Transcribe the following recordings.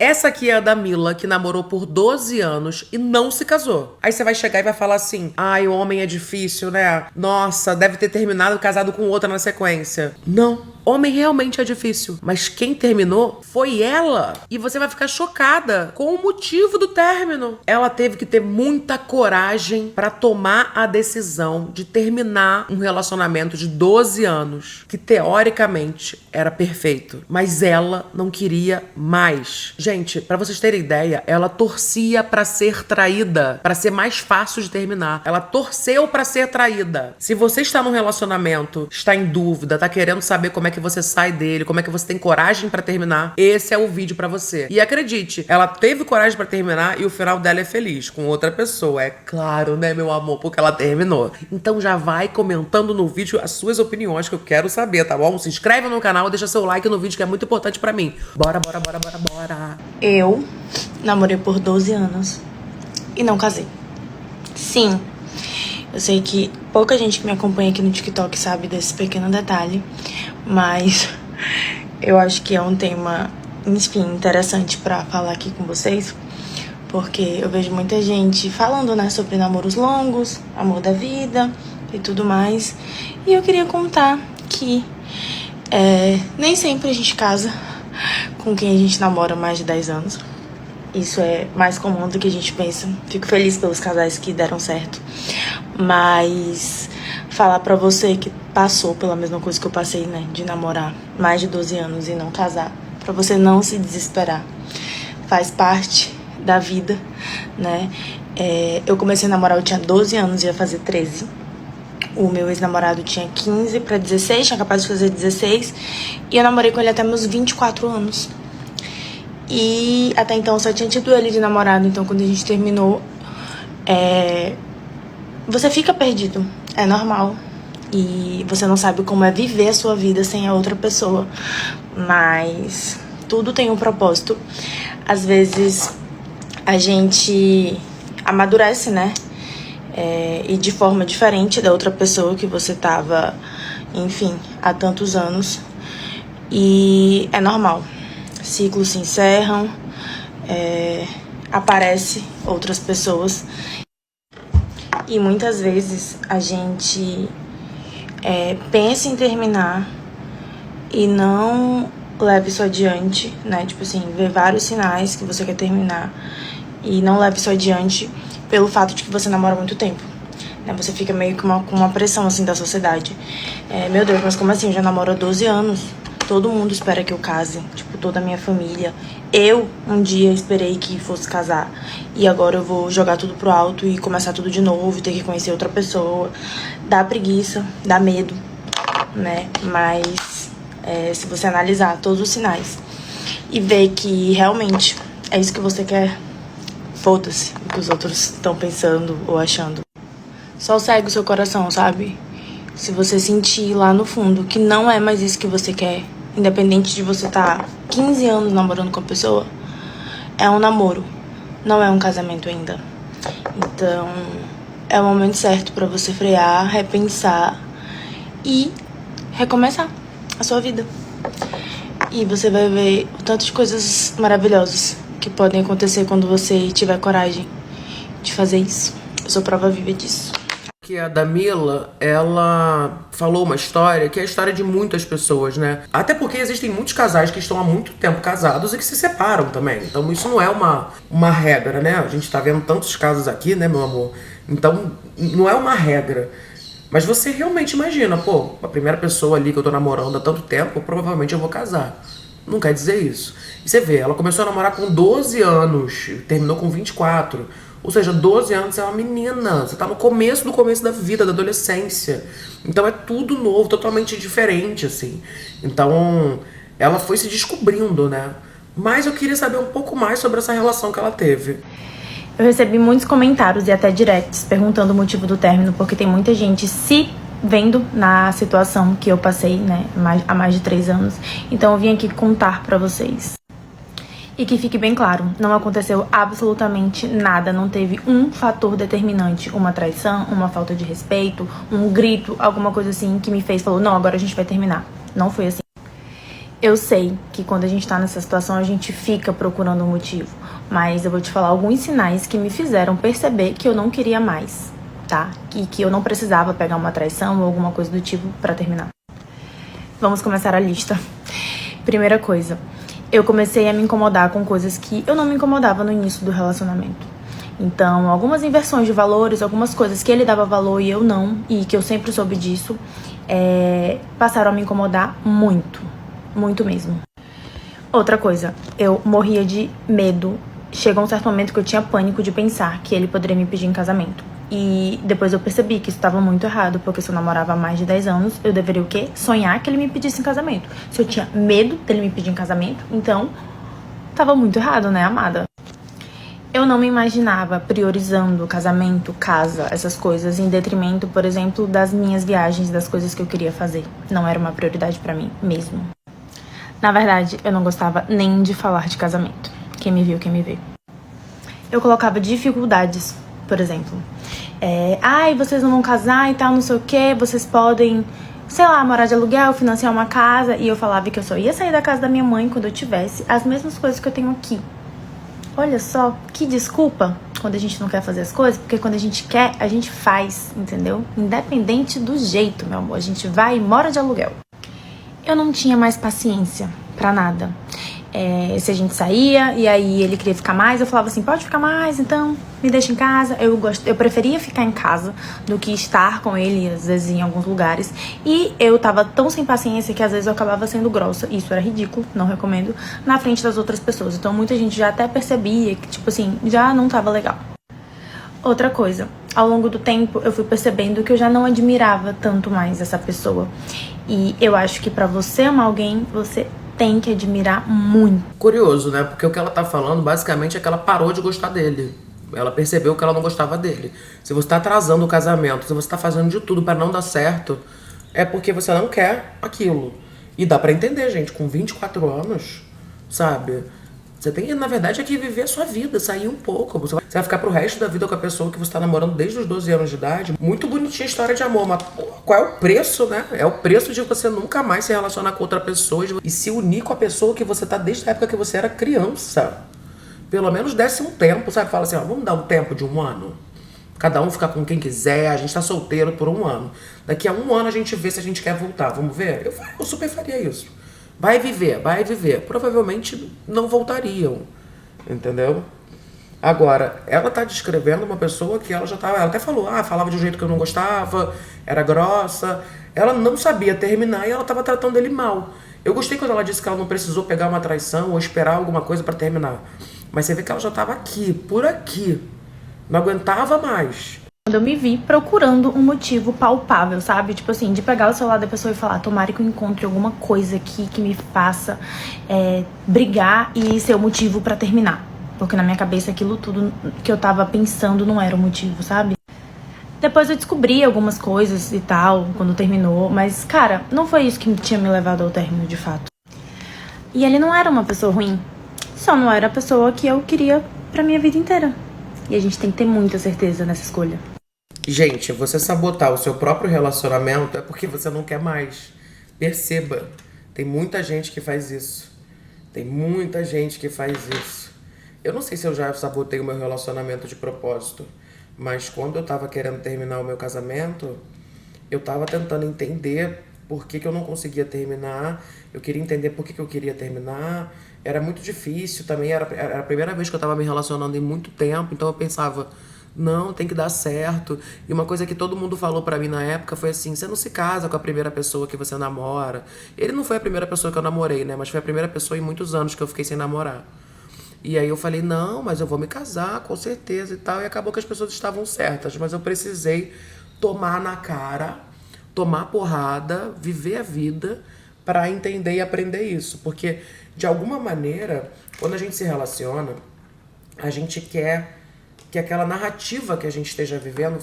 Essa aqui é a da Mila, que namorou por 12 anos e não se casou. Aí você vai chegar e vai falar assim: ai, o homem é difícil, né? Nossa, deve ter terminado casado com outra na sequência. Não. Homem realmente é difícil, mas quem terminou foi ela. E você vai ficar chocada com o motivo do término. Ela teve que ter muita coragem pra tomar a decisão de terminar um relacionamento de 12 anos, que teoricamente era perfeito, mas ela não queria mais. Gente, pra vocês terem ideia, ela torcia pra ser traída, pra ser mais fácil de terminar. Ela torceu pra ser traída. Se você está num relacionamento, está em dúvida, tá querendo saber como é que você sai dele, como é que você tem coragem pra terminar, esse é o vídeo pra você. E acredite, ela teve coragem pra terminar e o final dela é feliz, com outra pessoa. É claro, né, meu amor, porque ela terminou. Então já vai comentando no vídeo as suas opiniões, que eu quero saber, tá bom? Se inscreve no canal, deixa seu like no vídeo, que é muito importante pra mim. Bora, bora, bora, bora, bora. Eu namorei por 12 anos e não casei. Sim, eu sei que pouca gente que me acompanha aqui no TikTok sabe desse pequeno detalhe, mas eu acho que é um tema, enfim, interessante pra falar aqui com vocês, porque eu vejo muita gente falando, né, sobre namoros longos, amor da vida e tudo mais, e eu queria contar que nem sempre a gente casa com quem a gente namora mais de 10 anos. Isso é mais comum do que a gente pensa. Fico feliz pelos casais que deram certo. Mas falar pra você que passou pela mesma coisa que eu passei, né? De namorar mais de 12 anos e não casar. Pra você não se desesperar. Faz parte da vida, né? Eu comecei a namorar, eu tinha 12 anos, ia fazer 13. O meu ex-namorado tinha 15 pra 16, tinha capaz de fazer 16. E eu namorei com ele até meus 24 anos. E até então eu só tinha tido ele de namorado. Então quando a gente terminou, você fica perdido, é normal. E você não sabe como é viver a sua vida sem a outra pessoa. Mas tudo tem um propósito. Às vezes a gente amadurece, né? E de forma diferente da outra pessoa que você tava, enfim, há tantos anos. E é normal. Ciclos se encerram, aparecem outras pessoas. E muitas vezes a gente pensa em terminar e não leva isso adiante, né? Tipo assim, vê vários sinais que você quer terminar e não leva isso adiante pelo fato de que você namora há muito tempo. Né? Você fica meio que com uma pressão assim da sociedade. Meu Deus, mas como assim? Eu já namoro há 12 anos. Todo mundo espera que eu case, tipo, toda a minha família. Eu, um dia, esperei que fosse casar. E agora eu vou jogar tudo pro alto e começar tudo de novo, e ter que conhecer outra pessoa. Dá preguiça, dá medo, né? Mas se você analisar todos os sinais e ver que realmente é isso que você quer, foda-se o que os outros estão pensando ou achando. Só segue o seu coração, sabe? Se você sentir lá no fundo que não é mais isso que você quer, independente de você estar 15 anos namorando com a pessoa, é um namoro, não é um casamento ainda. Então, é o momento certo pra você frear, repensar e recomeçar a sua vida. E você vai ver o tanto de coisas maravilhosas que podem acontecer quando você tiver coragem de fazer isso. Eu sou prova viva disso. Que a da Mila, ela falou uma história que é a história de muitas pessoas, né? Até porque existem muitos casais que estão há muito tempo casados e que se separam também. Então isso não é uma regra, né? A gente tá vendo tantos casos aqui, né, meu amor? Então não é uma regra. Mas você realmente imagina, pô, a primeira pessoa ali que eu tô namorando há tanto tempo, provavelmente eu vou casar. Não quer dizer isso. E você vê, ela começou a namorar com 12 anos, terminou com 24. Ou seja, 12 anos é uma menina. Você tá no começo do começo da vida, da adolescência. Então é tudo novo, totalmente diferente, assim. Então, ela foi se descobrindo, né? Mas eu queria saber um pouco mais sobre essa relação que ela teve. Eu recebi muitos comentários e até directs perguntando o motivo do término, porque tem muita gente se vendo na situação que eu passei, né, há mais de 3 anos. Então eu vim aqui contar pra vocês. E que fique bem claro, não aconteceu absolutamente nada, não teve um fator determinante, uma traição, uma falta de respeito, um grito, alguma coisa assim que me fez, falou, não, agora a gente vai terminar. Não foi assim. Eu sei que quando a gente tá nessa situação, a gente fica procurando um motivo. Mas eu vou te falar alguns sinais que me fizeram perceber que eu não queria mais, tá? E que eu não precisava pegar uma traição ou alguma coisa do tipo pra terminar. Vamos começar a lista. Primeira coisa, eu comecei a me incomodar com coisas que eu não me incomodava no início do relacionamento. Então, algumas inversões de valores, algumas coisas que ele dava valor e eu não, e que eu sempre soube disso, passaram a me incomodar muito. Muito mesmo. Outra coisa, eu morria de medo. Chegou um certo momento que eu tinha pânico de pensar que ele poderia me pedir em casamento. E depois eu percebi que isso estava muito errado, porque se eu namorava há mais de 10 anos, eu deveria o quê? Sonhar que ele me pedisse em casamento. Se eu tinha medo dele me pedir em casamento, então tava muito errado, né, amada? Eu não me imaginava priorizando casamento, casa, essas coisas, em detrimento, por exemplo, das minhas viagens, das coisas que eu queria fazer. Não era uma prioridade pra mim mesmo. Na verdade, eu não gostava nem de falar de casamento. Quem me viu, quem me vê. Eu colocava dificuldades, por exemplo. Ai, vocês não vão casar e tal, não sei o quê. Vocês podem, sei lá, morar de aluguel, financiar uma casa. E eu falava que eu só ia sair da casa da minha mãe quando eu tivesse as mesmas coisas que eu tenho aqui. Olha só, que desculpa quando a gente não quer fazer as coisas. Porque quando a gente quer, a gente faz, entendeu? Independente do jeito, meu amor. A gente vai e mora de aluguel. Eu não tinha mais paciência pra nada. Se a gente saía e aí ele queria ficar mais, eu falava assim, pode ficar mais, então me deixa em casa. Eu preferia ficar em casa do que estar com ele, às vezes, em alguns lugares. E eu tava tão sem paciência que às vezes eu acabava sendo grossa. Isso era ridículo, não recomendo, na frente das outras pessoas. Então muita gente já até percebia que, tipo assim, já não tava legal. Outra coisa, ao longo do tempo eu fui percebendo que eu já não admirava tanto mais essa pessoa. E eu acho que pra você amar alguém, você tem que admirar muito. Curioso, né? Porque o que ela tá falando basicamente é que ela parou de gostar dele. Ela percebeu que ela não gostava dele. Se você tá atrasando o casamento, se você tá fazendo de tudo pra não dar certo, é porque você não quer aquilo. E dá pra entender, gente, com 24 anos, sabe? Você tem, na verdade, é que viver a sua vida, sair um pouco. Você vai ficar pro resto da vida com a pessoa que você tá namorando desde os 12 anos de idade. Muito bonitinha a história de amor, mas pô, qual é o preço, né? É o preço de você nunca mais se relacionar com outra pessoa e se unir com a pessoa que você tá desde a época que você era criança. Pelo menos desse um tempo, sabe? Fala assim, ó, vamos dar um tempo de um ano? Cada um ficar com quem quiser, a gente tá solteiro por um ano. Daqui a um ano a gente vê se a gente quer voltar, vamos ver? Eu super faria isso. Vai viver, vai viver. Provavelmente não voltariam, entendeu? Agora, ela tá descrevendo uma pessoa que ela já tava... Ela até falou, falava de um jeito que eu não gostava, era grossa. Ela não sabia terminar e ela tava tratando ele mal. Eu gostei quando ela disse que ela não precisou pegar uma traição ou esperar alguma coisa pra terminar. Mas você vê que ela já tava aqui, por aqui. Não aguentava mais. Quando eu me vi procurando um motivo palpável, sabe? Tipo assim, de pegar o celular da pessoa e falar, tomara que eu encontre alguma coisa aqui que me faça brigar e ser o motivo pra terminar. Porque na minha cabeça aquilo tudo que eu tava pensando não era o motivo, sabe? Depois eu descobri algumas coisas e tal, quando terminou. Mas, cara, não foi isso que tinha me levado ao término, de fato. E ele não era uma pessoa ruim. Só não era a pessoa que eu queria pra minha vida inteira. E a gente tem que ter muita certeza nessa escolha. Gente, você sabotar o seu próprio relacionamento é porque você não quer mais. Perceba, tem muita gente que faz isso. Tem muita gente que faz isso. Eu não sei se eu já sabotei o meu relacionamento de propósito, mas quando eu tava querendo terminar o meu casamento, eu tava tentando entender por que eu não conseguia terminar. Eu queria entender por que eu queria terminar. Era muito difícil também, era a primeira vez que eu tava me relacionando em muito tempo, então eu pensava, não, tem que dar certo. E uma coisa que todo mundo falou pra mim na época foi assim, você não se casa com a primeira pessoa que você namora. Ele não foi a primeira pessoa que eu namorei, né? Mas foi a primeira pessoa em muitos anos que eu fiquei sem namorar. E aí eu falei, não, mas eu vou me casar, com certeza e tal. E acabou que as pessoas estavam certas, mas eu precisei tomar na cara, tomar porrada, viver a vida pra entender e aprender isso. Porque, de alguma maneira, quando a gente se relaciona, a gente quer que aquela narrativa que a gente esteja vivendo,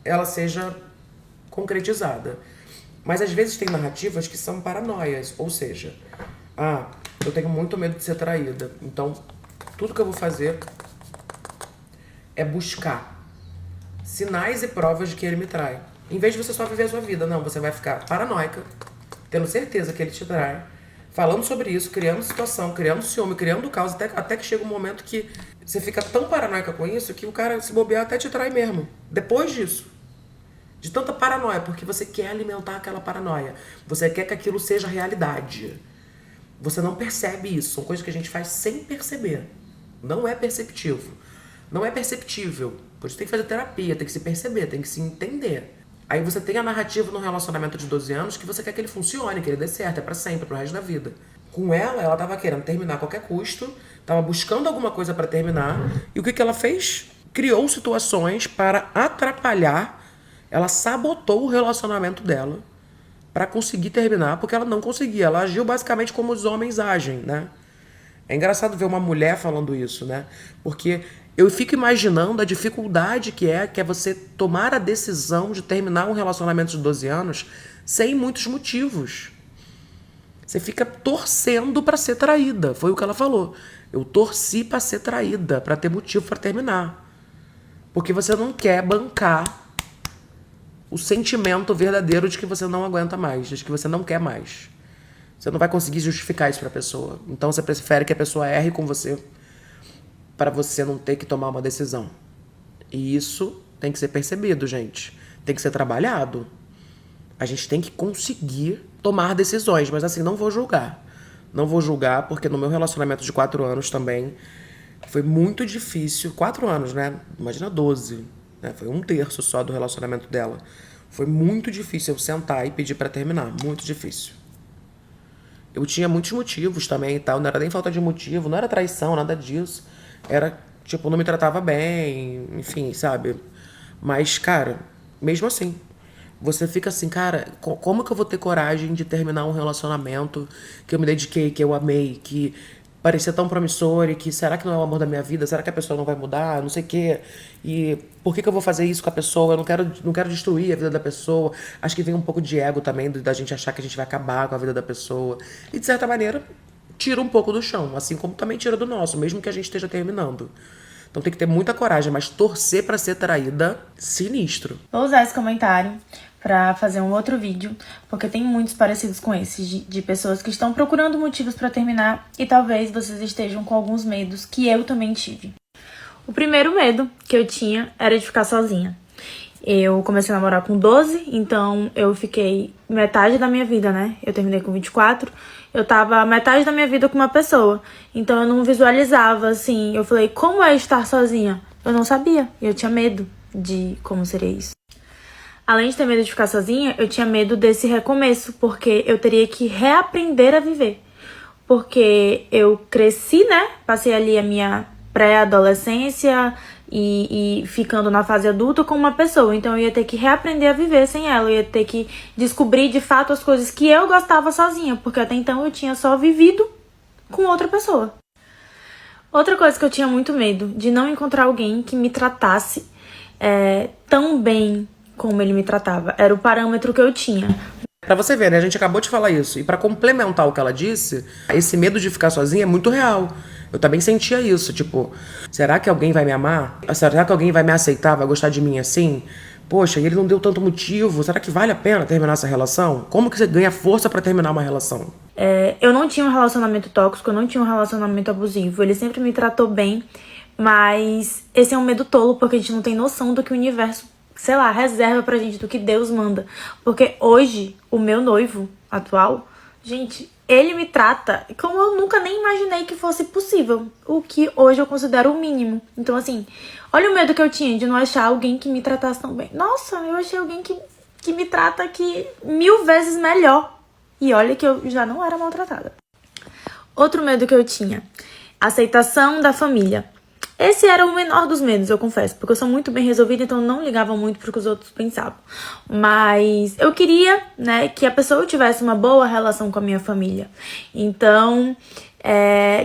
ela seja concretizada. Mas às vezes tem narrativas que são paranoias, ou seja, eu tenho muito medo de ser traída, então tudo que eu vou fazer é buscar sinais e provas de que ele me trai. Em vez de você só viver a sua vida, não, você vai ficar paranoica, tendo certeza que ele te trai, falando sobre isso, criando situação, criando ciúme, criando caos, até que chega um momento que você fica tão paranoica com isso que o cara, se bobear, até te trai mesmo. Depois disso. De tanta paranoia, porque você quer alimentar aquela paranoia. Você quer que aquilo seja realidade. Você não percebe isso. São coisas que a gente faz sem perceber. Não é perceptivo. Não é perceptível. Por isso tem que fazer terapia, tem que se perceber, tem que se entender. Aí você tem a narrativa no relacionamento de 12 anos que você quer que ele funcione, que ele dê certo, é pra sempre, pro resto da vida. Com ela tava querendo terminar a qualquer custo, tava buscando alguma coisa pra terminar, e o que ela fez? Criou situações para atrapalhar, ela sabotou o relacionamento dela pra conseguir terminar, porque ela não conseguia. Ela agiu basicamente como os homens agem, né? É engraçado ver uma mulher falando isso, né? Porque eu fico imaginando a dificuldade que é você tomar a decisão de terminar um relacionamento de 12 anos sem muitos motivos. Você fica torcendo pra ser traída. Foi o que ela falou. Eu torci pra ser traída, pra ter motivo pra terminar. Porque você não quer bancar o sentimento verdadeiro de que você não aguenta mais, de que você não quer mais. Você não vai conseguir justificar isso pra pessoa. Então você prefere que a pessoa erre com você para você não ter que tomar uma decisão. E isso tem que ser percebido, gente. Tem que ser trabalhado. A gente tem que conseguir tomar decisões, mas assim, não vou julgar. Não vou julgar porque no meu relacionamento de 4 anos também foi muito difícil. 4 anos, né? Imagina 12. Né? Foi 1/3 só do relacionamento dela. Foi muito difícil eu sentar e pedir pra terminar. Muito difícil. Eu tinha muitos motivos também e tal. Não era nem falta de motivo, não era traição, nada disso. Era, tipo, não me tratava bem, enfim, sabe? Mas, cara, mesmo assim, você fica assim, cara, como que eu vou ter coragem de terminar um relacionamento que eu me dediquei, que eu amei, que parecia tão promissor e que será que não é o amor da minha vida? Será que a pessoa não vai mudar? Não sei o quê. E por que eu vou fazer isso com a pessoa? Eu não quero destruir a vida da pessoa. Acho que vem um pouco de ego também, da gente achar que a gente vai acabar com a vida da pessoa. E, de certa maneira, tira um pouco do chão, assim como também tira do nosso, mesmo que a gente esteja terminando. Então tem que ter muita coragem, mas torcer pra ser traída, sinistro. Vou usar esse comentário pra fazer um outro vídeo, porque tem muitos parecidos com esses, de pessoas que estão procurando motivos pra terminar e talvez vocês estejam com alguns medos que eu também tive. O primeiro medo que eu tinha era de ficar sozinha. Eu comecei a namorar com 12, então eu fiquei metade da minha vida, né? Eu terminei com 24, eu tava metade da minha vida com uma pessoa. Então eu não visualizava, assim, eu falei, como é estar sozinha? Eu não sabia, e eu tinha medo de como seria isso. Além de ter medo de ficar sozinha, eu tinha medo desse recomeço, porque eu teria que reaprender a viver. Porque eu cresci, né? Passei ali a minha pré-adolescência e ficando na fase adulta com uma pessoa. Então eu ia ter que reaprender a viver sem ela. Eu ia ter que descobrir de fato as coisas que eu gostava sozinha, porque até então eu tinha só vivido com outra pessoa. Outra coisa que eu tinha muito medo, de não encontrar alguém que me tratasse tão bem como ele me tratava. Era o parâmetro que eu tinha. Pra você ver, né? A gente acabou de falar isso. E pra complementar o que ela disse, esse medo de ficar sozinha é muito real. Eu também sentia isso, tipo, será que alguém vai me amar? Será que alguém vai me aceitar, vai gostar de mim assim? Poxa, e ele não deu tanto motivo, será que vale a pena terminar essa relação? Como que você ganha força pra terminar uma relação? Eu não tinha um relacionamento tóxico, eu não tinha um relacionamento abusivo. Ele sempre me tratou bem, mas esse é um medo tolo, porque a gente não tem noção do que o universo, sei lá, reserva pra gente, do que Deus manda. Porque hoje, o meu noivo atual, gente, ele me trata como eu nunca nem imaginei que fosse possível. O que hoje eu considero o mínimo. Então, assim, olha o medo que eu tinha de não achar alguém que me tratasse tão bem. Nossa, eu achei alguém que me trata aqui 1000 vezes melhor. E olha que eu já não era maltratada. Outro medo que eu tinha, aceitação da família. Esse era o menor dos medos, eu confesso, porque eu sou muito bem resolvida, então eu não ligava muito pro que os outros pensavam. Mas eu queria, né, que a pessoa tivesse uma boa relação com a minha família. Então,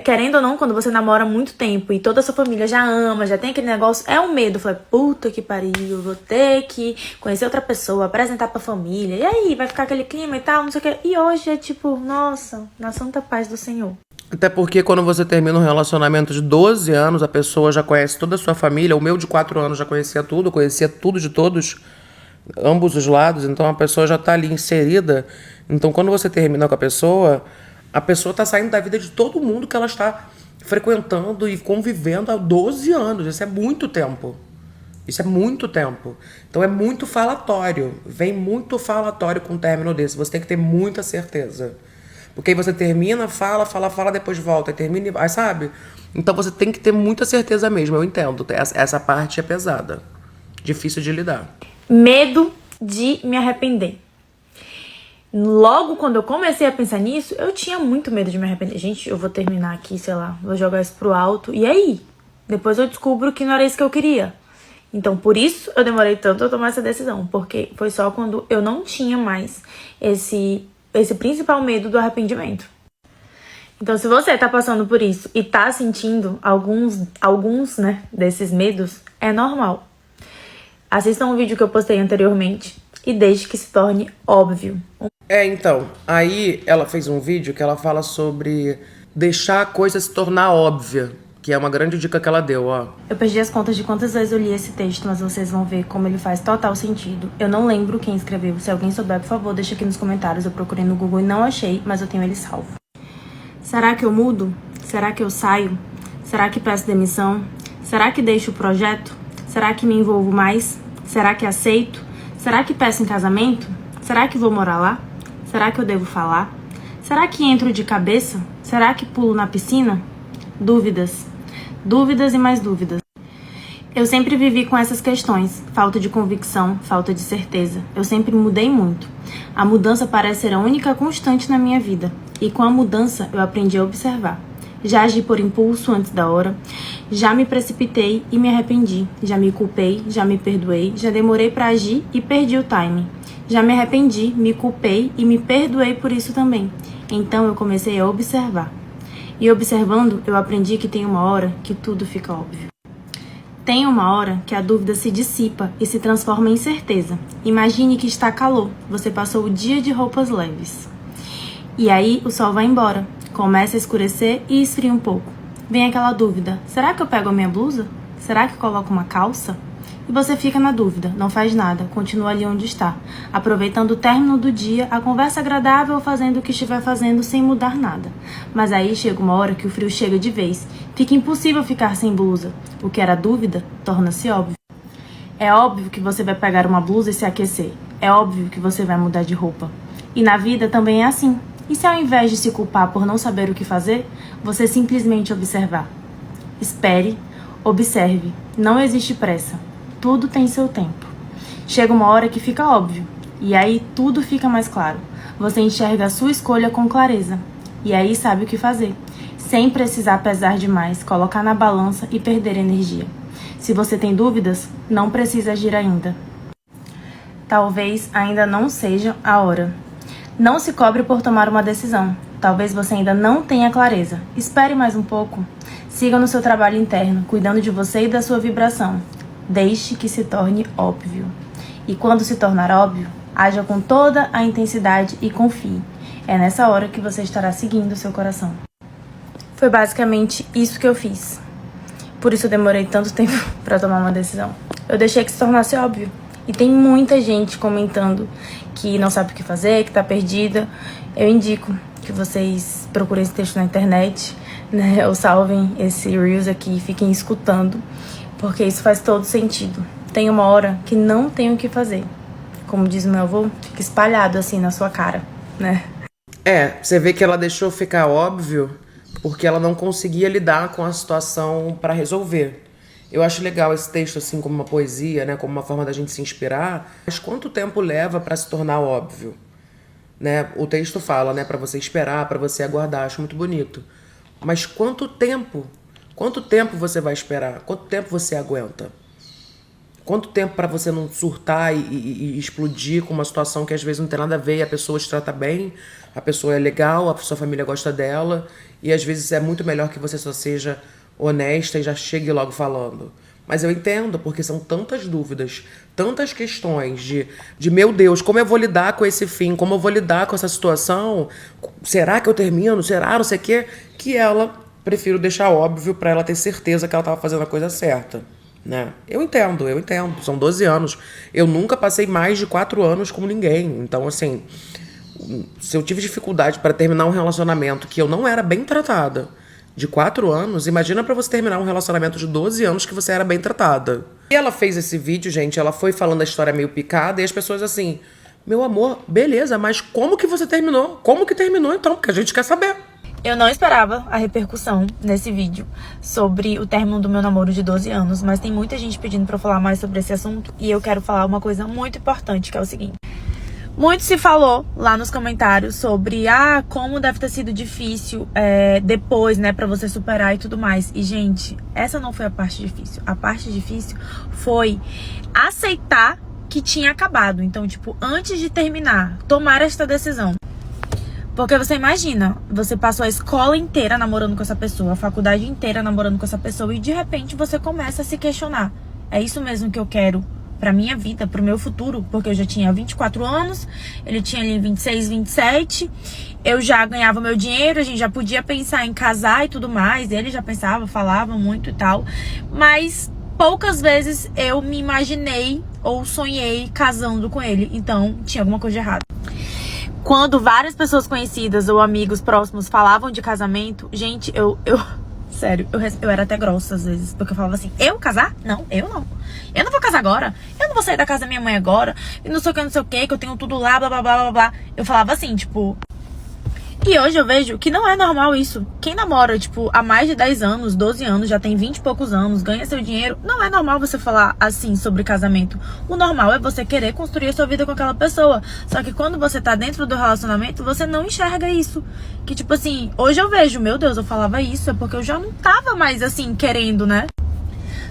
querendo ou não, quando você namora muito tempo e toda a sua família já ama, já tem aquele negócio, é um medo. Eu falei, puta que pariu, eu vou ter que conhecer outra pessoa, apresentar pra família, e aí, vai ficar aquele clima e tal, não sei o que. E hoje é tipo, nossa, na santa paz do Senhor. Até porque quando você termina um relacionamento de 12 anos, a pessoa já conhece toda a sua família. O meu de 4 anos já conhecia tudo de todos, ambos os lados. Então a pessoa já tá ali inserida. Então quando você termina com a pessoa, A pessoa tá saindo da vida de todo mundo que ela está frequentando e convivendo há 12 anos. Isso é muito tempo. Isso é muito tempo. Então é muito falatório. Vem muito falatório com um término desse. Você tem que ter muita certeza. Porque aí você termina, fala, depois volta. Aí termina, aí sabe? Então você tem que ter muita certeza mesmo. Eu entendo. Essa parte é pesada. Difícil de lidar. Medo de me arrepender. Logo quando eu comecei a pensar nisso, eu tinha muito medo de me arrepender. Gente, eu vou terminar aqui, sei lá, vou jogar isso pro alto. E aí? Depois eu descubro que não era isso que eu queria. Então, por isso eu demorei tanto a tomar essa decisão. Porque foi só quando eu não tinha mais esse principal medo do arrependimento. Então, se você tá passando por isso e tá sentindo alguns, né, desses medos, é normal. Assista um vídeo que eu postei anteriormente e deixe que se torne óbvio. Então, aí ela fez um vídeo que ela fala sobre deixar a coisa se tornar óbvia, que é uma grande dica que ela deu, ó. Eu perdi as contas de quantas vezes eu li esse texto, mas vocês vão ver como ele faz total sentido. Eu não lembro quem escreveu. Se alguém souber, por favor, deixa aqui nos comentários. Eu procurei no Google e não achei, mas eu tenho ele salvo. Será que eu mudo? Será que eu saio? Será que peço demissão? Será que deixo o projeto? Será que me envolvo mais? Será que aceito? Será que peço em casamento? Será que vou morar lá? Será que eu devo falar? Será que entro de cabeça? Será que pulo na piscina? Dúvidas. Dúvidas e mais dúvidas. Eu sempre vivi com essas questões, falta de convicção, falta de certeza. Eu sempre mudei muito. A mudança parece ser a única constante na minha vida. E com a mudança eu aprendi a observar. Já agi por impulso antes da hora, já me precipitei e me arrependi, já me culpei, já me perdoei, já demorei para agir e perdi o timing. Já me arrependi, me culpei e me perdoei por isso também. Então eu comecei a observar. E observando, eu aprendi que tem uma hora que tudo fica óbvio. Tem uma hora que a dúvida se dissipa e se transforma em certeza. Imagine que está calor, você passou o dia de roupas leves. E aí o sol vai embora, começa a escurecer e esfria um pouco. Vem aquela dúvida, será que eu pego a minha blusa? Será que coloco uma calça? E você fica na dúvida, não faz nada, continua ali onde está, aproveitando o término do dia, a conversa agradável, fazendo o que estiver fazendo sem mudar nada. Mas aí chega uma hora que o frio chega de vez, fica impossível ficar sem blusa. O que era dúvida torna-se óbvio. É óbvio que você vai pegar uma blusa e se aquecer. É óbvio que você vai mudar de roupa. E na vida também é assim. E se ao invés de se culpar por não saber o que fazer, você simplesmente observar? Espere, observe, não existe pressa. Tudo tem seu tempo. Chega uma hora que fica óbvio, e aí tudo fica mais claro. Você enxerga a sua escolha com clareza, e aí sabe o que fazer, sem precisar pesar demais, colocar na balança e perder energia. Se você tem dúvidas, não precisa agir ainda. Talvez ainda não seja a hora. Não se cobre por tomar uma decisão. Talvez você ainda não tenha clareza. Espere mais um pouco. Siga no seu trabalho interno, cuidando de você e da sua vibração. Deixe que se torne óbvio. E quando se tornar óbvio, haja com toda a intensidade e confie. É nessa hora que você estará seguindo o seu coração. Foi basicamente isso que eu fiz. Por isso eu demorei tanto tempo para tomar uma decisão. Eu deixei que se tornasse óbvio. E tem muita gente comentando que não sabe o que fazer, que tá perdida. Eu indico que vocês procurem esse texto na internet, né? Ou salvem esse Reels aqui e fiquem escutando. Porque isso faz todo sentido. Tem uma hora que não tem o que fazer. Como diz meu avô, fica espalhado assim na sua cara, né? Você vê que ela deixou ficar óbvio porque ela não conseguia lidar com a situação para resolver. Eu acho legal esse texto assim como uma poesia, né, como uma forma da gente se inspirar. Mas quanto tempo leva para se tornar óbvio? Né? O texto fala, né, para você esperar, para você aguardar. Acho muito bonito. Mas quanto tempo? Quanto tempo você vai esperar? Quanto tempo você aguenta? Quanto tempo para você não surtar e explodir com uma situação que às vezes não tem nada a ver e a pessoa te trata bem, a pessoa é legal, a sua família gosta dela e às vezes é muito melhor que você só seja honesta e já chegue logo falando. Mas eu entendo, porque são tantas dúvidas, tantas questões de meu Deus, como eu vou lidar com esse fim, como eu vou lidar com essa situação, será que eu termino, será, não sei o quê, que ela prefiro deixar óbvio para ela ter certeza que ela estava fazendo a coisa certa, né? Eu entendo, são 12 anos, eu nunca passei mais de 4 anos com ninguém, então assim, Se eu tive dificuldade para terminar um relacionamento que eu não era bem tratada, de 4 anos, imagina pra você terminar um relacionamento de 12 anos que você era bem tratada. E ela fez esse vídeo, gente, ela foi falando a história meio picada, e as pessoas assim, meu amor, beleza, mas como que você terminou? Como que terminou então? Porque a gente quer saber. Eu não esperava a repercussão nesse vídeo sobre o término do meu namoro de 12 anos, mas tem muita gente pedindo pra eu falar mais sobre esse assunto, e eu quero falar uma coisa muito importante, que é o seguinte. Muito se falou lá nos comentários sobre como deve ter sido difícil depois, né, pra você superar e tudo mais. E, gente, essa não foi a parte difícil. A parte difícil foi aceitar que tinha acabado. Então, tipo, antes de terminar, tomar esta decisão. Porque você imagina, você passou a escola inteira namorando com essa pessoa, a faculdade inteira namorando com essa pessoa, e de repente você começa a se questionar. É isso mesmo que eu quero pra minha vida, pro meu futuro? Porque eu já tinha 24 anos, ele tinha ali 26, 27, eu já ganhava meu dinheiro, a gente já podia pensar em casar e tudo mais, ele já pensava, falava muito e tal, mas poucas vezes eu me imaginei ou sonhei casando com ele, então tinha alguma coisa de errado. Quando várias pessoas conhecidas ou amigos próximos falavam de casamento, gente, sério, eu era até grossa às vezes, porque eu falava assim, eu casar? Não, eu não. Eu não vou casar agora, eu não vou sair da casa da minha mãe agora, e não sei o que eu tenho tudo lá, blá, blá, blá, blá, blá. Eu falava assim, tipo... E hoje eu vejo que não é normal isso. Quem namora, tipo, há mais de 10 anos, 12 anos, já tem 20 e poucos anos, ganha seu dinheiro, não é normal você falar assim sobre casamento. O normal é você querer construir a sua vida com aquela pessoa. Só que quando você tá dentro do relacionamento, você não enxerga isso. Que, tipo assim, hoje eu vejo, meu Deus, eu falava isso, é porque eu já não tava mais, assim, querendo, né?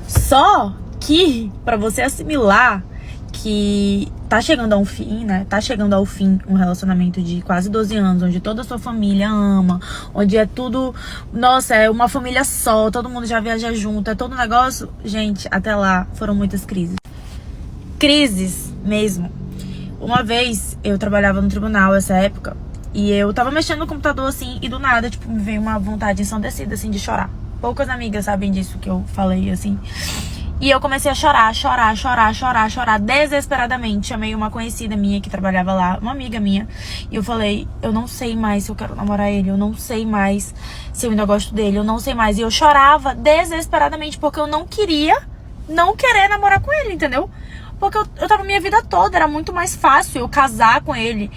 Só que, pra você assimilar que tá chegando a um fim, né? Tá chegando ao fim um relacionamento de quase 12 anos, onde toda a sua família ama, onde é tudo... Nossa, é uma família só, todo mundo já viaja junto, é todo um negócio. Gente, até lá foram muitas crises. Crises mesmo. Uma vez, eu trabalhava no tribunal essa época, e eu tava mexendo no computador assim, e do nada, tipo, me veio uma vontade ensandecida, assim, de chorar. Poucas amigas sabem disso que eu falei, assim... E eu comecei a chorar desesperadamente. Chamei uma conhecida minha que trabalhava lá, uma amiga minha. E eu falei, eu não sei mais se eu quero namorar ele. Eu não sei mais se eu ainda gosto dele. Eu não sei mais. E eu chorava desesperadamente porque eu não queria não querer namorar com ele, entendeu? Porque eu tava minha vida toda. Era muito mais fácil eu casar com ele.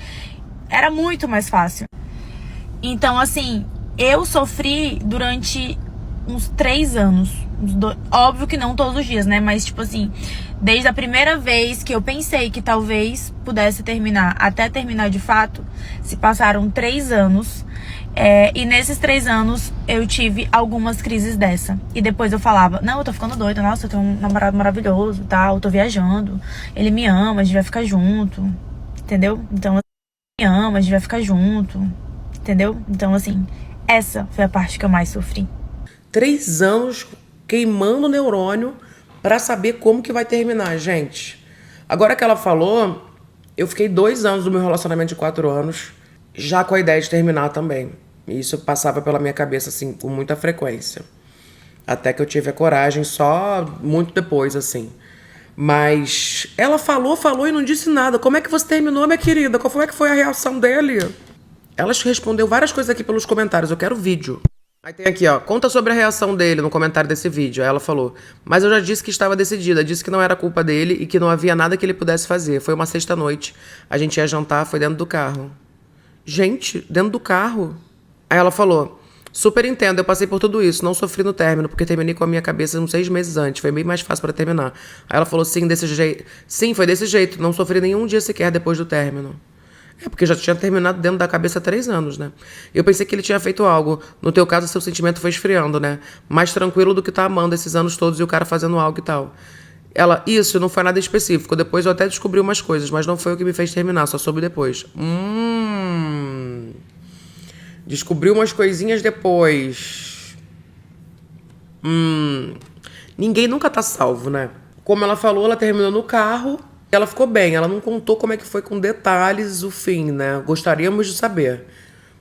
Era muito mais fácil. Então, assim, eu sofri durante uns 3 anos. Óbvio que não todos os dias, né? Mas, tipo assim, desde a primeira vez que eu pensei que talvez pudesse terminar até terminar de fato, se passaram 3 anos. E nesses 3 anos eu tive algumas crises dessa. E depois eu falava, não, eu tô ficando doida, nossa, eu tenho um namorado maravilhoso, tal, eu tô viajando, ele me ama, a gente vai ficar junto, entendeu? Então, assim, ele me ama, a gente vai ficar junto, entendeu? Então, assim, essa foi a parte que eu mais sofri. 3 anos queimando o neurônio pra saber como que vai terminar, gente. Agora que ela falou, eu fiquei 2 anos do meu relacionamento de 4 anos, já com a ideia de terminar também. E isso passava pela minha cabeça, assim, com muita frequência. Até que eu tive a coragem só muito depois, assim. Mas ela falou e não disse nada. Como é que você terminou, minha querida? Como é que foi a reação dele? Ela respondeu várias coisas aqui pelos comentários. Eu quero vídeo. Aí tem aqui, ó, conta sobre a reação dele no comentário desse vídeo. Aí ela falou, mas eu já disse que estava decidida, disse que não era culpa dele e que não havia nada que ele pudesse fazer. Foi uma sexta-noite, a gente ia jantar, foi dentro do carro. Gente, dentro do carro? Aí ela falou, super entendo, eu passei por tudo isso, não sofri no término, porque terminei com a minha cabeça uns 6 meses antes, foi bem mais fácil pra terminar. Aí ela falou, sim, desse jeito. Sim, foi desse jeito, não sofri nenhum dia sequer depois do término. Porque já tinha terminado dentro da cabeça há 3 anos, né? Eu pensei que ele tinha feito algo. No teu caso, seu sentimento foi esfriando, né? Mais tranquilo do que tá amando esses anos todos e o cara fazendo algo e tal. Ela, isso não foi nada específico. Depois eu até descobri umas coisas, mas não foi o que me fez terminar, só soube depois. Descobri umas coisinhas depois. Ninguém nunca tá salvo, né? Como ela falou, ela terminou no carro. Ela ficou bem, ela não contou como é que foi com detalhes o fim, né? Gostaríamos de saber.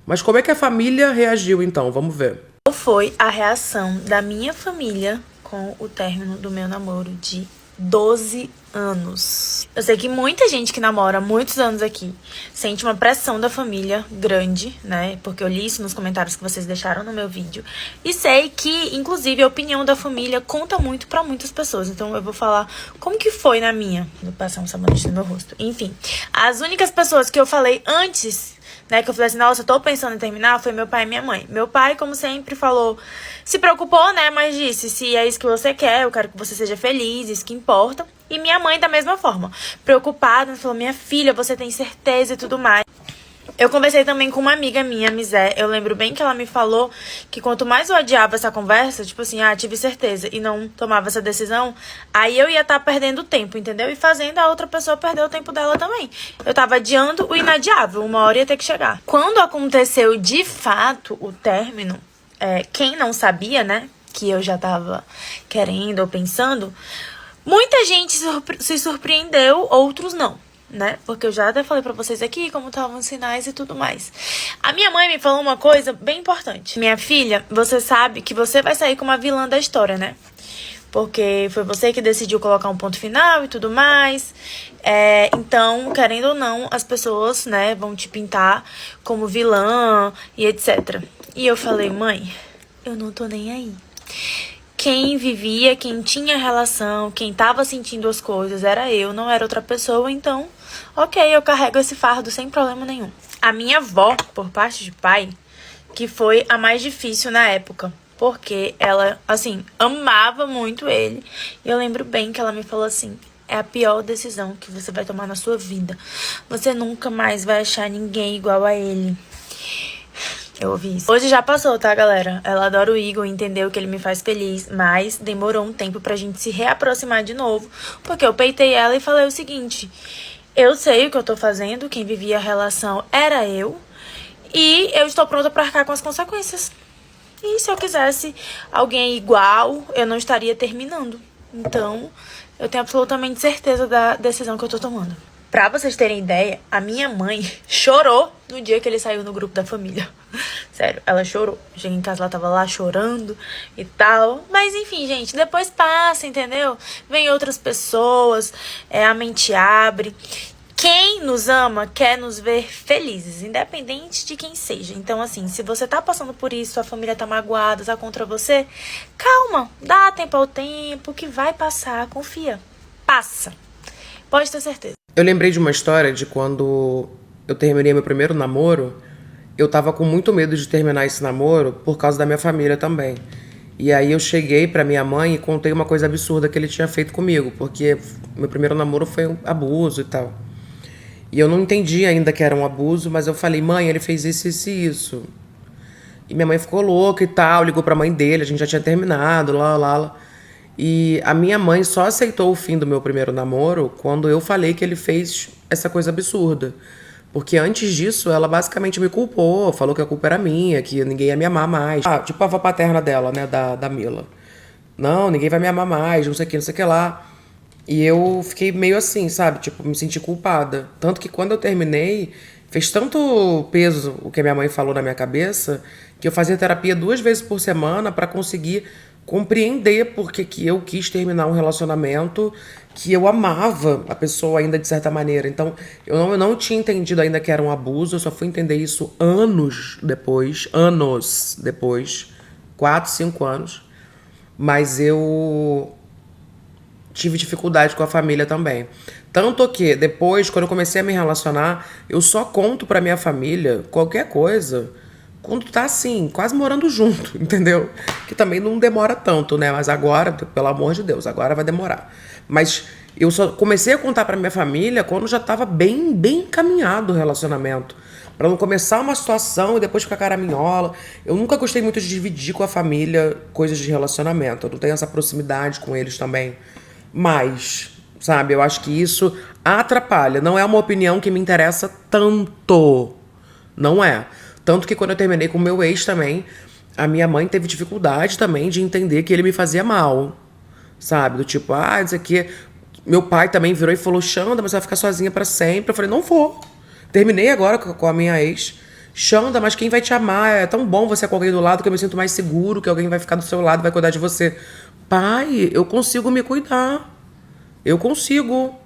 Mas como é que a família reagiu, então? Vamos ver. Qual foi a reação da minha família com o término do meu namoro de 12 anos. Eu sei que muita gente que namora há muitos anos aqui sente uma pressão da família grande, né? Porque eu li isso nos comentários que vocês deixaram no meu vídeo. E sei que, inclusive, a opinião da família conta muito pra muitas pessoas. Então eu vou falar como que foi na minha. Vou passar um sabonete no meu rosto. Enfim, as únicas pessoas que eu falei antes, né, que eu falei assim, nossa, eu tô pensando em terminar, foi meu pai e minha mãe. Meu pai, como sempre, falou, se preocupou, né, mas disse, se é isso que você quer, eu quero que você seja feliz, isso que importa. E minha mãe, da mesma forma, preocupada, falou, minha filha, você tem certeza e tudo mais. Eu conversei também com uma amiga minha, Misé. Eu lembro bem que ela me falou que quanto mais eu adiava essa conversa, tipo assim, tive certeza, e não tomava essa decisão, aí eu ia estar perdendo tempo, entendeu? E fazendo a outra pessoa perder o tempo dela também. Eu tava adiando o inadiável, uma hora ia ter que chegar. Quando aconteceu de fato o término, quem não sabia, né, que eu já tava querendo ou pensando, muita gente se surpreendeu, outros não, né? Porque eu já até falei pra vocês aqui como estavam os sinais e tudo mais. A minha mãe me falou uma coisa bem importante. Minha filha, você sabe que você vai sair como a vilã da história, né? Porque foi você que decidiu colocar um ponto final e tudo mais. Então, querendo ou não, as pessoas, né, vão te pintar como vilã e etc. E eu falei, mãe, eu não tô nem aí. Quem vivia, quem tinha relação, quem tava sentindo as coisas era eu, não era outra pessoa, então, ok, eu carrego esse fardo sem problema nenhum. A minha avó, por parte de pai, que foi a mais difícil na época, porque ela, assim, amava muito ele. E eu lembro bem que ela me falou assim, é a pior decisão que você vai tomar na sua vida. Você nunca mais vai achar ninguém igual a ele. Eu ouvi isso. Hoje já passou, tá, galera? Ela adora o Igor, entendeu que ele me faz feliz, mas demorou um tempo pra gente se reaproximar de novo, porque eu peitei ela e falei o seguinte, eu sei o que eu tô fazendo, quem vivia a relação era eu, e eu estou pronta pra arcar com as consequências. E se eu quisesse alguém igual, eu não estaria terminando. Então, eu tenho absolutamente certeza da decisão que eu tô tomando. Pra vocês terem ideia, a minha mãe chorou no dia que ele saiu no grupo da família. Sério, ela chorou. Cheguei em casa, ela tava lá chorando e tal. Mas enfim, gente, depois passa, entendeu? Vem outras pessoas, a mente abre. Quem nos ama quer nos ver felizes, independente de quem seja. Então, assim, se você tá passando por isso, sua família tá magoada, tá contra você, calma, dá tempo ao tempo, que vai passar, confia. Passa. Pode ter certeza. Eu lembrei de uma história de quando eu terminei meu primeiro namoro, eu tava com muito medo de terminar esse namoro por causa da minha família também. E aí eu cheguei pra minha mãe e contei uma coisa absurda que ele tinha feito comigo, porque meu primeiro namoro foi um abuso e tal. E eu não entendi ainda que era um abuso, mas eu falei, mãe, ele fez isso, isso e isso. E minha mãe ficou louca e tal, ligou pra mãe dele, a gente já tinha terminado, lá. E a minha mãe só aceitou o fim do meu primeiro namoro quando eu falei que ele fez essa coisa absurda. Porque antes disso, ela basicamente me culpou, falou que a culpa era minha, que ninguém ia me amar mais. Tipo a avó paterna dela, né, da Mila. Não, ninguém vai me amar mais, não sei o que lá. E eu fiquei meio assim, sabe? Tipo, me senti culpada. Tanto que quando eu terminei, fez tanto peso o que a minha mãe falou na minha cabeça, que eu fazia terapia 2 vezes por semana pra conseguir compreender por que eu quis terminar um relacionamento que eu amava a pessoa ainda de certa maneira. Então, eu não tinha entendido ainda que era um abuso, eu só fui entender isso anos depois, 4, 5 anos. Mas eu tive dificuldade com a família também. Tanto que depois, quando eu comecei a me relacionar, eu só conto pra minha família qualquer coisa quando tá assim, quase morando junto, entendeu? Que também não demora tanto, né? Mas agora, pelo amor de Deus, agora vai demorar. Mas eu só comecei a contar pra minha família quando já tava bem encaminhado o relacionamento. Pra não começar uma situação e depois ficar caraminhola. Eu nunca gostei muito de dividir com a família coisas de relacionamento. Eu não tenho essa proximidade com eles também. Mas, sabe, eu acho que isso atrapalha. Não é uma opinião que me interessa tanto. Não é. Tanto que quando eu terminei com o meu ex também, a minha mãe teve dificuldade também de entender que ele me fazia mal. Sabe? Do tipo, não sei o quê. Meu pai também virou e falou, Xanda, mas você vai ficar sozinha pra sempre. Eu falei, não vou. Terminei agora com a minha ex. Xanda, mas quem vai te amar? É tão bom você com alguém do lado que eu me sinto mais seguro, que alguém vai ficar do seu lado, vai cuidar de você. Pai, eu consigo me cuidar. Eu consigo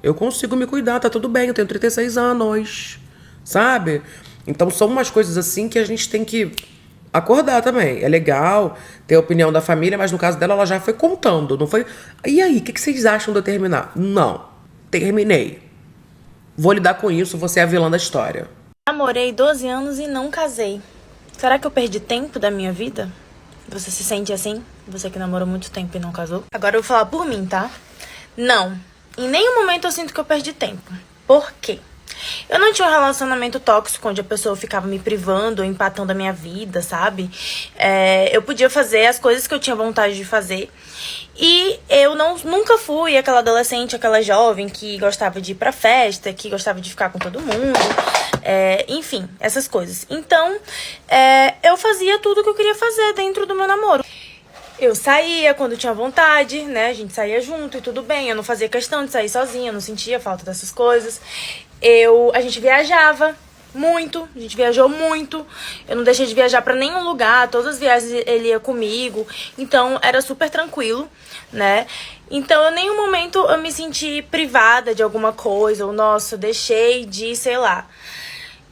me cuidar, tá tudo bem, eu tenho 36 anos, sabe? Então são umas coisas assim que a gente tem que acordar também. É legal ter a opinião da família, mas no caso dela, ela já foi contando, não foi... E aí, o que vocês acham de eu terminar? Não, terminei. Vou lidar com isso, você é a vilã da história. Namorei 12 anos e não casei. Será que eu perdi tempo da minha vida? Você se sente assim? Você que namorou muito tempo e não casou? Agora eu vou falar por mim, tá? Não, em nenhum momento eu sinto que eu perdi tempo. Por quê? Eu não tinha um relacionamento tóxico onde a pessoa ficava me privando ou empatando a minha vida, sabe? Eu podia fazer as coisas que eu tinha vontade de fazer. E eu nunca fui aquela adolescente, aquela jovem que gostava de ir pra festa, que gostava de ficar com todo mundo. Enfim, essas coisas. Então, eu fazia tudo que eu queria fazer dentro do meu namoro. Eu saía quando tinha vontade, né? A gente saía junto e tudo bem. Eu não fazia questão de sair sozinha, eu não sentia falta dessas coisas. A gente viajava muito, a gente viajou muito. Eu não deixei de viajar pra nenhum lugar, todas as viagens ele ia comigo. Então era super tranquilo, né? Então em nenhum momento eu me senti privada de alguma coisa. Ou, nossa, eu deixei de, sei lá,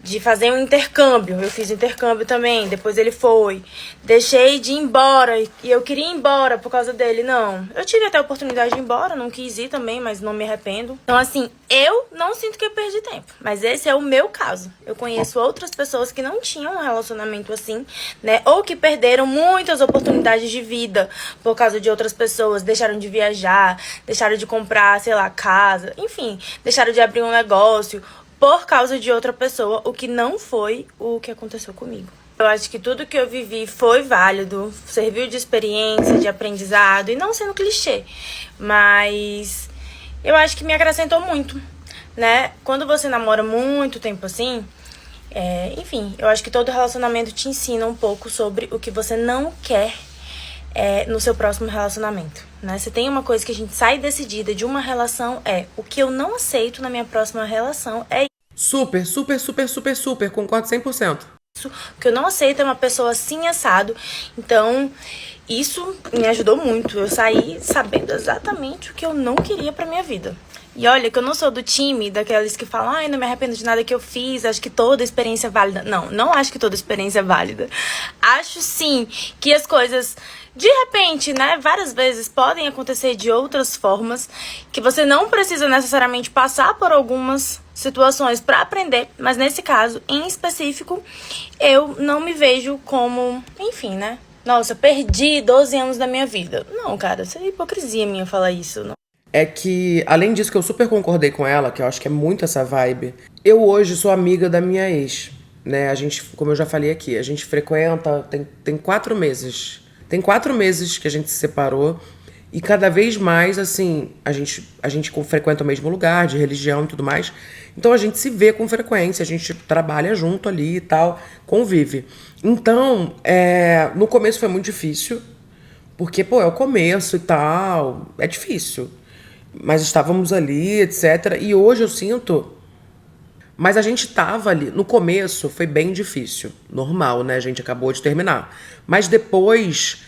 de fazer um intercâmbio. Eu fiz intercâmbio também, depois ele foi. Deixei de ir embora, e eu queria ir embora por causa dele. Não, eu tive até a oportunidade de ir embora, não quis ir também, mas não me arrependo. Então assim, eu não sinto que eu perdi tempo, mas esse é o meu caso. Eu conheço outras pessoas que não tinham um relacionamento assim, né? Ou que perderam muitas oportunidades de vida por causa de outras pessoas. Deixaram de viajar, deixaram de comprar, sei lá, casa, enfim, deixaram de abrir um negócio por causa de outra pessoa, o que não foi o que aconteceu comigo. Eu acho que tudo que eu vivi foi válido, serviu de experiência, de aprendizado, e não sendo clichê, mas eu acho que me acrescentou muito, né? Quando você namora muito tempo assim, enfim, eu acho que todo relacionamento te ensina um pouco sobre o que você não quer no seu próximo relacionamento, né? Se tem uma coisa que a gente sai decidida de uma relação, o que eu não aceito na minha próxima relação é Super, super, super, super, super, concordo 100%. isso. O que eu não aceito é uma pessoa assim assado. Então, isso me ajudou muito. Eu saí sabendo exatamente o que eu não queria pra minha vida. E olha, que eu não sou do time daqueles que falam, ai, não me arrependo de nada que eu fiz, acho que toda experiência é válida. Não, não acho que toda experiência é válida. Acho sim que as coisas, de repente, né, várias vezes podem acontecer de outras formas, que você não precisa necessariamente passar por algumas situações pra aprender, mas nesse caso, em específico, eu não me vejo como, enfim, né? Nossa, perdi 12 anos da minha vida. Não, cara, isso é hipocrisia minha falar isso, não. É que, além disso que eu super concordei com ela, que eu acho que é muito essa vibe, eu hoje sou amiga da minha ex, né? A gente, como eu já falei aqui, a gente frequenta, tem 4 meses. Tem 4 meses que a gente se separou e cada vez mais, assim, a gente frequenta o mesmo lugar, de religião e tudo mais. Então a gente se vê com frequência, a gente trabalha junto ali e tal, convive. Então, no começo foi muito difícil, porque, pô, é o começo e tal, é difícil. Mas estávamos ali, etc. E hoje eu sinto... Mas a gente tava ali. No começo foi bem difícil. Normal, né? A gente acabou de terminar. Mas depois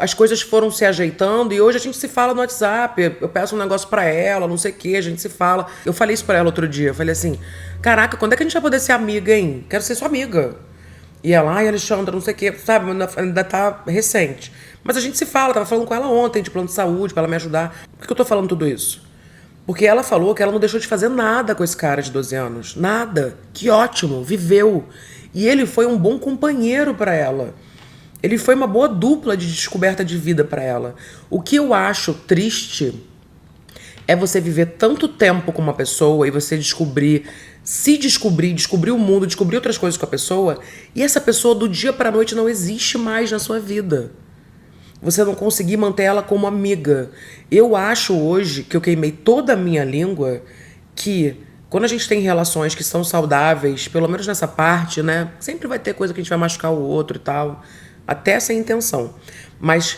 as coisas foram se ajeitando e hoje a gente se fala no WhatsApp. Eu peço um negócio pra ela, não sei o que, a gente se fala. Eu falei isso pra ela outro dia. Eu falei assim, caraca, quando é que a gente vai poder ser amiga, hein? Quero ser sua amiga. E ela, ai, Alexandra, não sei o que, sabe? Ainda tá recente. Mas a gente se fala, tava falando com ela ontem de plano de saúde, pra ela me ajudar. Por que eu tô falando tudo isso? Porque ela falou que ela não deixou de fazer nada com esse cara de 12 anos. Nada. Que ótimo, viveu. E ele foi um bom companheiro pra ela. Ele foi uma boa dupla de descoberta de vida pra ela. O que eu acho triste é você viver tanto tempo com uma pessoa e você descobrir o mundo, descobrir outras coisas com a pessoa, e essa pessoa do dia pra noite não existe mais na sua vida. Você não conseguir manter ela como amiga. Eu acho hoje que eu queimei toda a minha língua, que quando a gente tem relações que são saudáveis, pelo menos nessa parte, né? Sempre vai ter coisa que a gente vai machucar o outro e tal, até sem intenção. Mas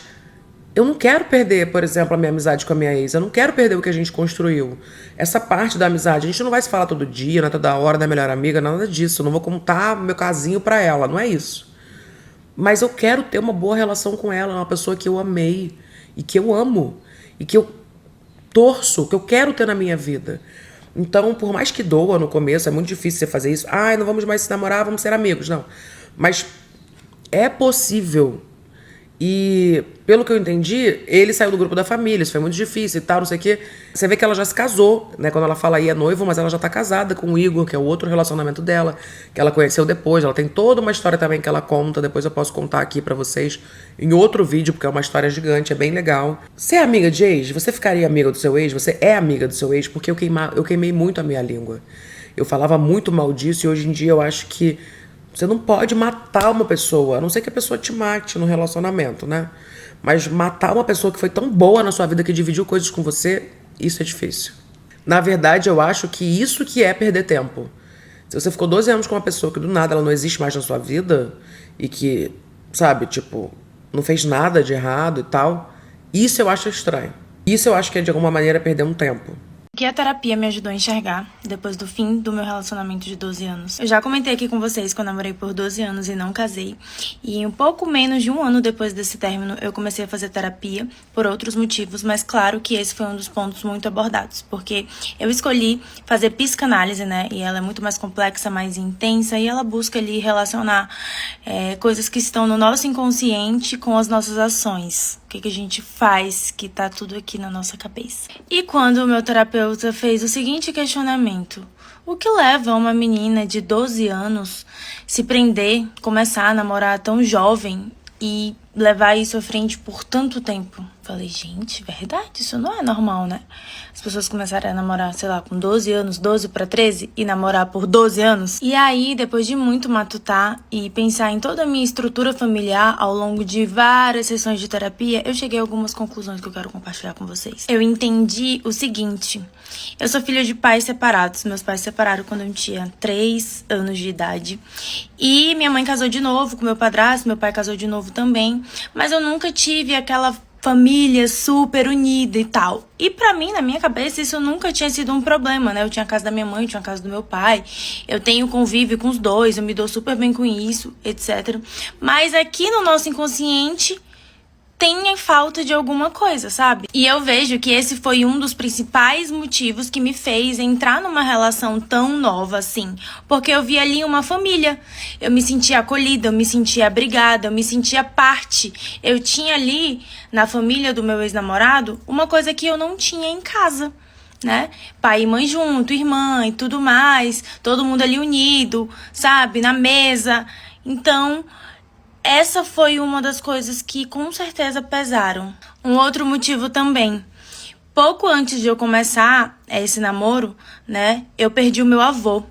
eu não quero perder, por exemplo, a minha amizade com a minha ex. Eu não quero perder o que a gente construiu. Essa parte da amizade, a gente não vai se falar todo dia, não é toda hora da melhor amiga, nada disso. Eu não vou contar meu casinho pra ela, não é isso. Mas eu quero ter uma boa relação com ela, uma pessoa que eu amei e que eu amo. E que eu torço, que eu quero ter na minha vida. Então, por mais que doa no começo, é muito difícil você fazer isso. Ai, não vamos mais se namorar, vamos ser amigos. Não. Mas é possível. E, pelo que eu entendi, ele saiu do grupo da família, isso foi muito difícil e tal, não sei o quê. Você vê que ela já se casou, né? Quando ela fala aí é noivo, mas ela já tá casada com o Igor, que é o outro relacionamento dela, que ela conheceu depois. Ela tem toda uma história também que ela conta, depois eu posso contar aqui pra vocês em outro vídeo, porque é uma história gigante, é bem legal. Você é amiga de ex? Você ficaria amiga do seu ex? Você é amiga do seu ex? Porque eu queimei muito a minha língua. Eu falava muito mal disso e hoje em dia eu acho que você não pode matar uma pessoa, a não ser que a pessoa te mate no relacionamento, né? Mas matar uma pessoa que foi tão boa na sua vida, que dividiu coisas com você, isso é difícil. Na verdade, eu acho que isso que é perder tempo. Se você ficou 12 anos com uma pessoa que do nada ela não existe mais na sua vida e que, sabe, tipo, não fez nada de errado e tal, isso eu acho estranho. Isso eu acho que é de alguma maneira perder um tempo. O que a terapia me ajudou a enxergar depois do fim do meu relacionamento de 12 anos. Eu já comentei aqui com vocês que eu namorei por 12 anos e não casei. E em um pouco menos de um ano depois desse término, eu comecei a fazer terapia por outros motivos, mas claro que esse foi um dos pontos muito abordados, porque eu escolhi fazer psicanálise, né? E ela é muito mais complexa, mais intensa, e ela busca ali relacionar coisas que estão no nosso inconsciente com as nossas ações. O que a gente faz, que tá tudo aqui na nossa cabeça. E quando o meu terapeuta fez o seguinte questionamento: o que leva uma menina de 12 anos se prender, começar a namorar tão jovem e levar isso à frente por tanto tempo? Falei, gente, verdade, isso não é normal, né? As pessoas começarem a namorar, sei lá, com 12 anos, 12 para 13, e namorar por 12 anos. E aí, depois de muito matutar e pensar em toda a minha estrutura familiar ao longo de várias sessões de terapia, eu cheguei a algumas conclusões que eu quero compartilhar com vocês. Eu entendi o seguinte: eu sou filha de pais separados. Meus pais se separaram quando eu tinha 3 anos de idade. E minha mãe casou de novo com meu padrasto, meu pai casou de novo também. Mas eu nunca tive aquela família super unida e tal. E pra mim, na minha cabeça, isso nunca tinha sido um problema, né? Eu tinha a casa da minha mãe, eu tinha a casa do meu pai, eu tenho convívio com os dois, eu me dou super bem com isso, etc. Mas aqui no nosso inconsciente tem falta de alguma coisa, sabe? E eu vejo que esse foi um dos principais motivos que me fez entrar numa relação tão nova assim. Porque eu vi ali uma família. Eu me sentia acolhida, eu me sentia abrigada, eu me sentia parte. Eu tinha ali, na família do meu ex-namorado, uma coisa que eu não tinha em casa, né? Pai e mãe junto, irmã e tudo mais. Todo mundo ali unido, sabe? Na mesa. Então, essa foi uma das coisas que com certeza pesaram. Um outro motivo também. Pouco antes de eu começar esse namoro, né, eu perdi o meu avô.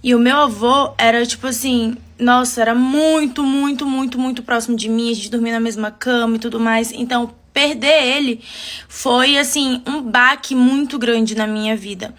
E o meu avô era tipo assim, nossa, era muito, muito, muito, muito próximo de mim. A gente dormia na mesma cama e tudo mais. Então, perder ele foi assim, um baque muito grande na minha vida.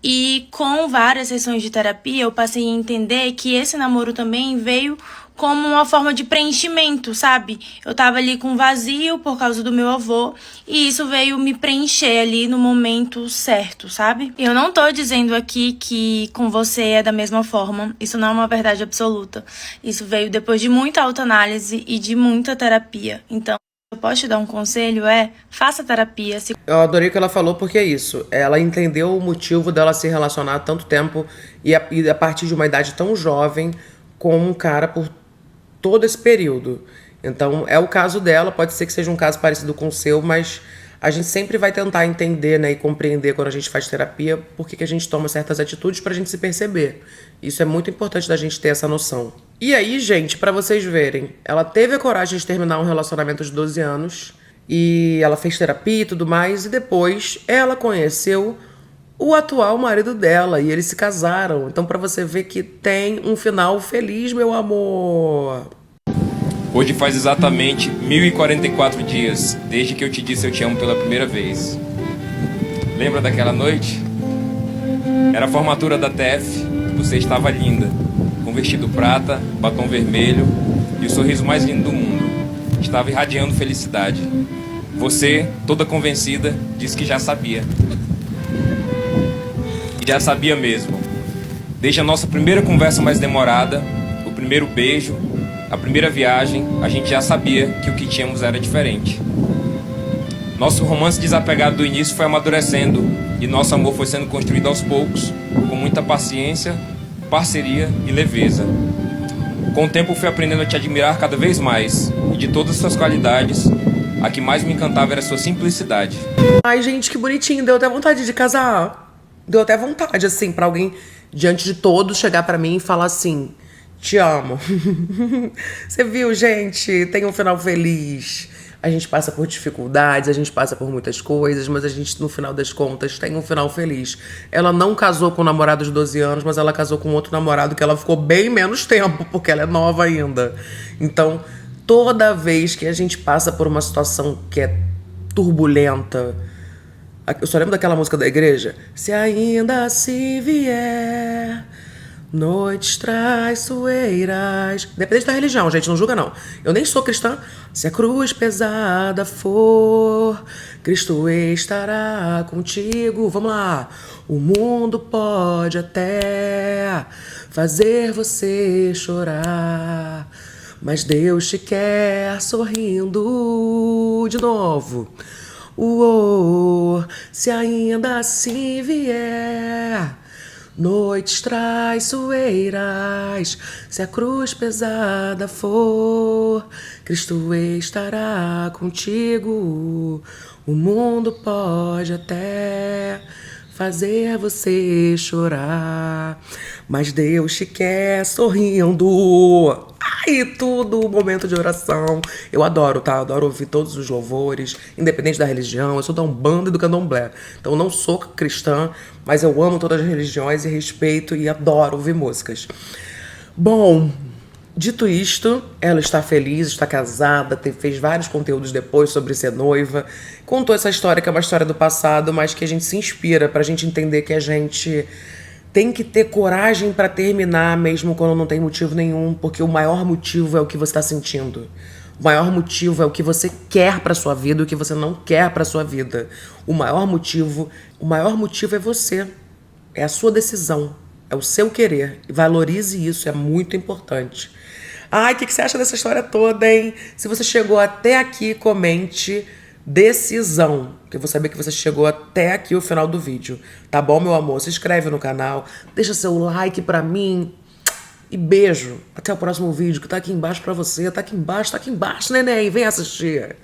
E com várias sessões de terapia, eu passei a entender que esse namoro também veio como uma forma de preenchimento, sabe? Eu tava ali com vazio por causa do meu avô e isso veio me preencher ali no momento certo, sabe? Eu não tô dizendo aqui que com você é da mesma forma, isso não é uma verdade absoluta. Isso veio depois de muita autoanálise e de muita terapia. Então, eu posso te dar um conselho, faça terapia. Eu adorei o que ela falou, porque é isso. Ela entendeu o motivo dela se relacionar há tanto tempo e a partir de uma idade tão jovem com um cara por todo esse período. Então, é o caso dela, pode ser que seja um caso parecido com o seu, mas a gente sempre vai tentar entender, né, e compreender quando a gente faz terapia por que a gente toma certas atitudes pra gente se perceber. Isso é muito importante da gente ter essa noção. E aí, gente, pra vocês verem, ela teve a coragem de terminar um relacionamento de 12 anos e ela fez terapia e tudo mais, e depois ela conheceu o atual marido dela e eles se casaram. Então, pra você ver que tem um final feliz, meu amor. Hoje faz exatamente 1044 dias desde que eu te disse eu te amo pela primeira vez. Lembra daquela noite? Era a formatura da TF, você estava linda, com vestido prata, batom vermelho e o sorriso mais lindo do mundo. Estava irradiando felicidade. Você, toda convencida, disse que já sabia. E já sabia mesmo. Desde a nossa primeira conversa mais demorada, o primeiro beijo, a primeira viagem, a gente já sabia que o que tínhamos era diferente. Nosso romance desapegado do início foi amadurecendo e nosso amor foi sendo construído aos poucos, com muita paciência, parceria e leveza. Com o tempo fui aprendendo a te admirar cada vez mais, e de todas as suas qualidades, a que mais me encantava era a sua simplicidade. Ai, gente, que bonitinho. Deu até vontade de casar. Deu até vontade, assim, pra alguém, diante de todos, chegar pra mim e falar assim: te amo. Você viu, gente? Tem um final feliz. A gente passa por dificuldades, a gente passa por muitas coisas, mas a gente, no final das contas, tem um final feliz. Ela não casou com um namorado de 12 anos, mas ela casou com outro namorado que ela ficou bem menos tempo, porque ela é nova ainda. Então, toda vez que a gente passa por uma situação que é turbulenta, eu só lembro daquela música da igreja: se ainda se vier noites traiçoeiras. Independente da religião, gente, não julga não. Eu nem sou cristã. Se a cruz pesada for, Cristo estará contigo. Vamos lá. O mundo pode até fazer você chorar, mas Deus te quer sorrindo. De novo. Se ainda assim vier noites traiçoeiras, se a cruz pesada for, Cristo estará contigo. O mundo pode até fazer você chorar, mas Deus te quer sorrindo. Ai, tudo momento de oração. Eu adoro, tá? Adoro ouvir todos os louvores, independente da religião. Eu sou da Umbanda e do Candomblé. Então eu não sou cristã, mas eu amo todas as religiões e respeito e adoro ouvir músicas. Bom, dito isto, ela está feliz, está casada, fez vários conteúdos depois sobre ser noiva. Contou essa história, que é uma história do passado, mas que a gente se inspira pra gente entender que a gente tem que ter coragem pra terminar mesmo quando não tem motivo nenhum, porque o maior motivo é o que você tá sentindo. O maior motivo é o que você quer pra sua vida e o que você não quer pra sua vida. O maior motivo é você. É a sua decisão. É o seu querer. E valorize isso, é muito importante. Ai, o que você acha dessa história toda, hein? Se você chegou até aqui, comente decisão, que eu vou saber que você chegou até aqui o final do vídeo. Tá bom, meu amor? Se inscreve no canal, deixa seu like pra mim e beijo. Até o próximo vídeo, que tá aqui embaixo pra você. Tá aqui embaixo, neném. Vem assistir.